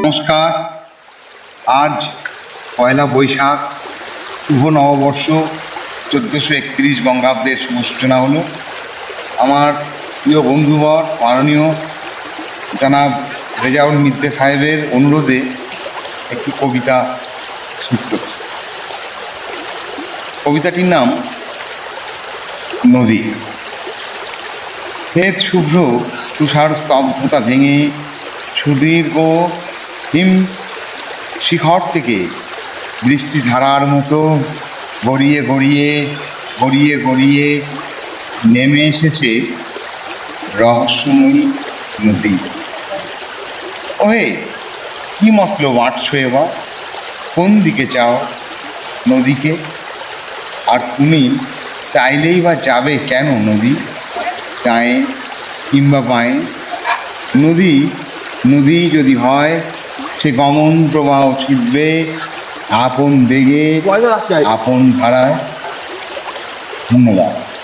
নমস্কার। আজ পয়লা বৈশাখ, শুভ নববর্ষ 1431 বঙ্গাব্দের শুভ সূচনা হলো। আমার প্রিয় বন্ধুবর মাননীয় জনাব রেজাউল মিদ্দে সাহেবের অনুরোধে একটি কবিতা সূত্র। কবিতাটির নাম নদী। শ্বেত শুভ্র তুষার স্তব্ধতা ভেঙে সুদীর্ঘ হিম শিখর থেকে বৃষ্টিধারার মতো গড়িয়ে গড়িয়ে গড়িয়ে গড়িয়ে নেমে এসেছে রহস্যময়ী নদী। ওহে, কী মতলব আঁটছো এবার? কোন দিকে চাও নদীকে? আর তুমি চাইলেই বা যাবে কেন নদী? ডায়ে কিংবা বাঁয়ে নদী নদী যদি হয়, সে গমন প্রবাহ ছুটবে আপন বেগে আপন ধারায়। ধন্যবাদ।